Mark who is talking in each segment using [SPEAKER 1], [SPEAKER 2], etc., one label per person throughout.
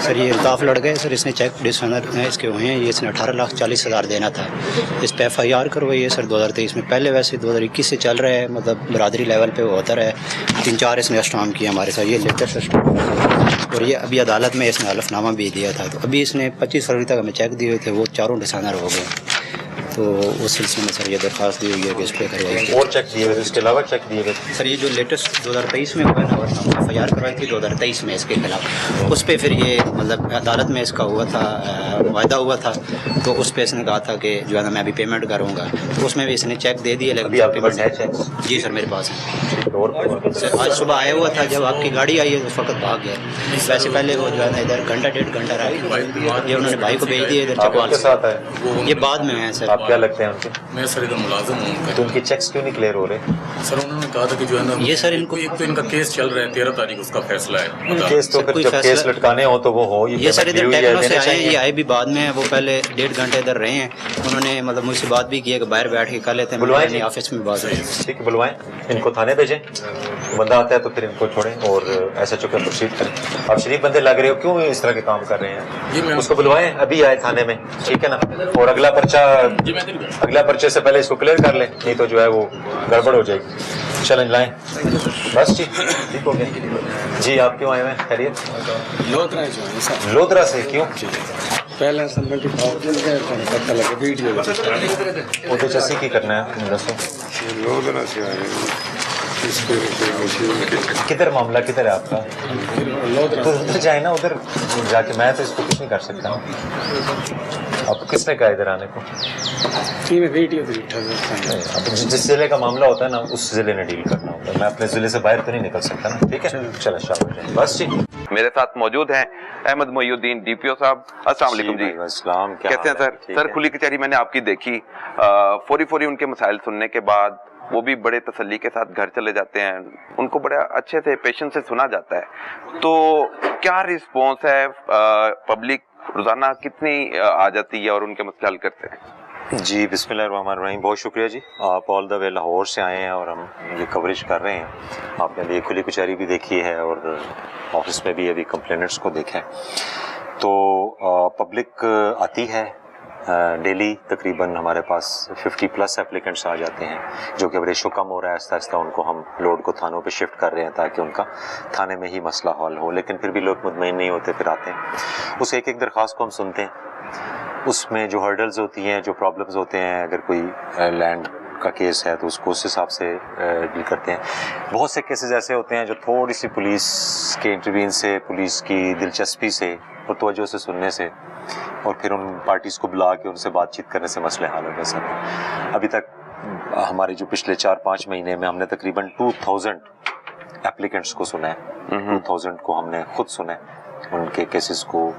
[SPEAKER 1] سر یہ الطاف لڑ گئے سر، اس نے چیک ڈسنر اس کے ہوئے ہیں، یہ اس نے 18,40,000 دینا تھا، اس پہ ایف آئی آر کروائی ہے سر 2023 میں، پہلے ویسے 2021 سے چل رہا ہے، مطلب برادری لیول پہ وہ ہوتا رہا ہے، 3-4 اس نے اسٹام کیا ہمارے ساتھ، یہ لیٹسٹ اسٹام، اور یہ ابھی عدالت میں اس نے حلف نامہ بھی دیا تھا، تو ابھی اس نے 25 فروری تک ہمیں چیک دیے ہوئے تھے، وہ چاروں ڈسنر ہو گئے، تو اس سلسلے میں سر یہ درخواست دی ہوئی ہے کہ اس پہ کروائی
[SPEAKER 2] اور چیک دیے ہوئے، اس کے علاوہ چیک دیے ہوئے
[SPEAKER 1] سر، یہ جو لیٹسٹ 2023 میں ہوا ہے نا، ایف آئی آر کروائی تھی 2023 میں اس کے خلاف، اس پہ پھر یہ مطلب عدالت میں اس کا ہوا تھا، معاہدہ ہوا تھا، تو اس پہ اس نے کہا تھا کہ جو ہے نا میں ابھی پیمنٹ کروں گا، تو اس میں بھی اس نے چیک دے دیے،
[SPEAKER 2] ابھی آپ کے پاس ہے چیک؟
[SPEAKER 1] جی سر میرے پاس ہے
[SPEAKER 2] اور
[SPEAKER 1] آج صبح آیا ہوا تھا، جب آپ کی گاڑی آئی ہے اس وقت بھاگ گیا، ویسے پہلے وہ جو ہے نا ادھر گھنٹہ 1.5 گھنٹہ رہا، یہ انہوں نے بھائی کو بھیج دیا ادھر
[SPEAKER 2] آپ
[SPEAKER 1] چکوال
[SPEAKER 2] کے
[SPEAKER 1] سے،
[SPEAKER 2] ساتھ ہے؟
[SPEAKER 1] یہ بعد میں ہیں سر۔
[SPEAKER 2] آپ کیا لگتے ہیں ان کے؟
[SPEAKER 3] میں سر ادھر ملازم ہوں،
[SPEAKER 2] تو ان کے چیکس کیوں نہیں کلیئر ہو رہے؟
[SPEAKER 3] سر انہوں نے کہا تھا کہ جو ہے نا
[SPEAKER 1] یہ سر ان کو
[SPEAKER 3] ایک تو ان کا کیس چل رہا ہے، 13 تاریخ اس کا فیصلہ ہے،
[SPEAKER 2] کیس تو پھر جب کیس لٹکانے ہو تو وہ ہو،
[SPEAKER 1] یہ سر ادھر ٹیکنو سے آئے ہیں، یہ آئے بھی بعد میں، وہ پہلے 1.5 گھنٹے ادھر رہے ہیں، انہوں نے مطلب مجھ سے بات بھی کی ہے کہ باہر بیٹھ کے کر لیتے ہیں،
[SPEAKER 2] بلوائیں
[SPEAKER 1] آفس میں بات ہے،
[SPEAKER 2] ٹھیک ہے بلوائیں ان کو، تھانے بھیجیں، بندہ آتا ہے تو پھر ان کو چھوڑیں اور ایسا چکر پروسیڈ کریں۔ آپ شریف بندے لگ رہے ہو، کیوں اس طرح کے کام کر رہے ہیں؟ اس کو بلوائیں، ابھی آئے تھانے میں، ٹھیک ہے نا، اور اگلا پرچے سے پہلے اس کو کلیئر کر لیں، نہیں تو جو ہے وہ گڑبڑ ہو جائے گی۔ چلیں لائیں بس، ٹھیک ہو گیا جی۔ آپ کیوں آئے ہوئے ہیں؟ خیریت؟ لودھرا سے کیوں؟
[SPEAKER 4] پہلے سمجھ پتہ لگا ویڈیو
[SPEAKER 2] وہ تو چسی کی کرنا ہے دسو۔
[SPEAKER 4] لودھرا سے آئے اس کے
[SPEAKER 2] کدھر معاملہ کدھر ہے آپ کا؟ تو ادھر جائیں نا، ادھر جا کے میں تو اس کو کچھ نہیں کر سکتا۔ آپ کو کس نے کہا ادھر آنے کو؟
[SPEAKER 4] ویڈیو
[SPEAKER 2] جس ضلع کا معاملہ ہوتا ہے نا اس ضلع نے ڈیل کرنا ہوتا ہے، میں اپنے ضلع سے باہر تو نہیں نکل سکتا نا، ٹھیک ہے؟ چلیں شاباش بس ٹھیک۔
[SPEAKER 5] میرے ساتھ موجود ہیں احمد محی الدین ڈی پی او صاحب۔ السلام علیکم جی۔
[SPEAKER 2] السلام،
[SPEAKER 5] کیسے ہیں سر؟ سر کھلی کچہری میں نے آپ کی دیکھی، فوری ان کے مسائل سننے کے بعد وہ بھی بڑے تسلی کے ساتھ گھر چلے جاتے ہیں، ان کو بڑے اچھے سے پیشنس سے سنا جاتا ہے، تو کیا رسپانس ہے؟ پبلک روزانہ کتنی آ جاتی ہے اور ان کے مسئلے حل کرتے ہیں؟
[SPEAKER 2] جی بسم اللہ الرحمن الرحیم، بہت شکریہ جی، آپ آل دا وے لاہور سے آئے ہیں اور ہم یہ کوریج کر رہے ہیں۔ آپ نے کھلی کچہری بھی دیکھی ہے اور آفس میں بھی ابھی کمپلینٹس کو دیکھا ہے، تو پبلک آتی ہے ڈیلی، تقریباً ہمارے پاس 50+ اپلیکنٹس آ جاتے ہیں، جو کہ ریشو کم ہو رہا ہے، آہستہ آہستہ ان کو ہم لوڈ کو تھانوں پہ شفٹ کر رہے ہیں تاکہ ان کا تھانے میں ہی مسئلہ حل ہو، لیکن پھر بھی لوگ مطمئن نہیں ہوتے، پھر آتے ہیں، اس ایک درخواست کو ہم سنتے ہیں، اس میں جو ہرڈلز ہوتی ہیں، جو پرابلمز ہوتے ہیں، اگر کوئی لینڈ کا کیس ہے تو اس کو اس حساب سے ڈیل کرتے ہیں۔ بہت سے کیسز ایسے ہوتے ہیں جو تھوڑی سی پولیس کے انٹروین سے، پولیس کی دلچسپی سے اور توجہ سے سننے سے اور پھر ان پارٹیز کو بلا کے ان سے بات چیت کرنے سے مسئلے حل ہو گئے سر۔ ابھی تک ہمارے جو پچھلے 4-5 مہینے میں ہم نے تقریباً 2000 اپلیکنٹس کو سنا ہے، 2000 کو ہم نے خود سنا ہے، ان کے کیسز کو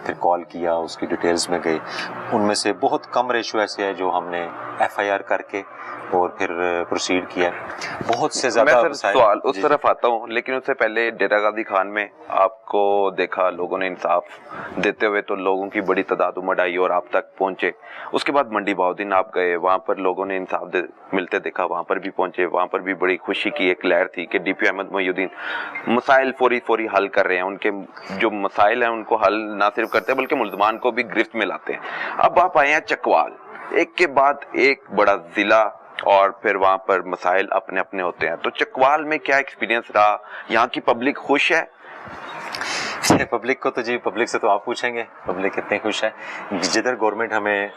[SPEAKER 2] پھر کال کیا، اس کی ڈیٹیلز میں گئے، ان میں سے بہت کم ریشو ایسے ہے جو ہم نے ایف آئی آر کر کے اور پھر پروسیڈ کیا، بہت سے زیادہ۔
[SPEAKER 5] میں سر سوال اس طرف آتا ہوں، لیکن اس سے پہلے ڈیرہ غازی خان میں آپ کو دیکھا، لوگوں نے انصاف دیتے ہوئے تو لوگوں کی بڑی تعداد امڑ آئی اور آپ تک پہنچے، اس کے بعد منڈی بہاؤدین آپ گئے، وہاں پر لوگوں نے انصاف ملتے دیکھا، وہاں پر بھی پہنچے، وہاں پر بھی بڑی خوشی کی ایک لہر تھی کہ ڈی پی احمد محی الدین مسائل فوری حل کر رہے ہیں، ان کے جو مسائل ہیں ان کو حل نہ صرف کرتے ہیں بلکہ ملزمان کو بھی گرفت میں لاتے ہیں۔ اب آپ آئے ہیں چکوال، ایک کے بعد ایک بڑا ضلع اور پھر وہاں پر مسائل اپنے اپنے ہوتے ہیں، تو چکوال میں کیا ایکسپیرینس رہا؟ یہاں کی پبلک خوش ہے؟
[SPEAKER 2] پبلک کو تو جی پبلک سے تو آپ پوچھیں گے، پبلک کتنے خوش ہے۔ جدھر گورنمنٹ ہمیں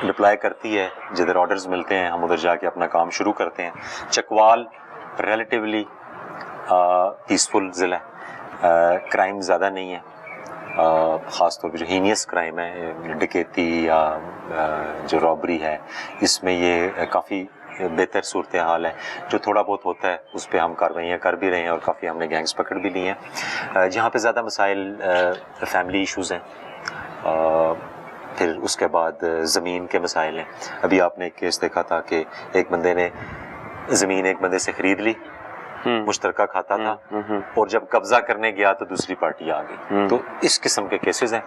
[SPEAKER 2] رپلائی کرتی ہے، جدھر آرڈرز ملتے ہیں، ہم ادھر جا کے اپنا کام شروع کرتے ہیں۔ چکوال ریلیٹیولی پیسفل ضلع ہے، کرائم زیادہ نہیں ہے، خاص طور پہ جو ہینیس کرائم ہے، ڈکیتی یا جو رابری ہے، اس میں یہ کافی بہتر صورتحال ہے۔ جو تھوڑا بہت ہوتا ہے اس پہ ہم کارروائیاں کر بھی رہے ہیں اور کافی ہم نے گینگز پکڑ بھی لی ہیں۔ جہاں پہ زیادہ مسائل فیملی ایشوز ہیں، پھر اس کے بعد زمین کے مسائل ہیں۔ ابھی آپ نے ایک کیس دیکھا تھا کہ ایک بندے نے زمین ایک بندے سے خرید لی، مشترکہ کھاتا تھا، اور جب قبضہ کرنے گیا تو دوسری پارٹی آ گئی۔ تو اس قسم کے کیسز ہیں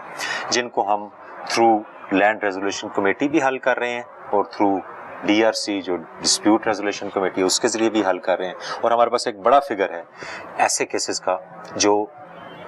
[SPEAKER 2] جن کو ہم تھرو لینڈ ریزولوشن کمیٹی بھی حل کر رہے ہیں اور تھرو ڈی آر سی جو ڈسپیوٹ ریزولوشن کمیٹی اس کے ذریعے بھی حل کر رہے ہیں، اور ہمارے پاس ایک بڑا فگر ہے ایسے کیسز کا جو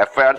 [SPEAKER 5] FIR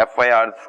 [SPEAKER 5] FIR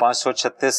[SPEAKER 2] 536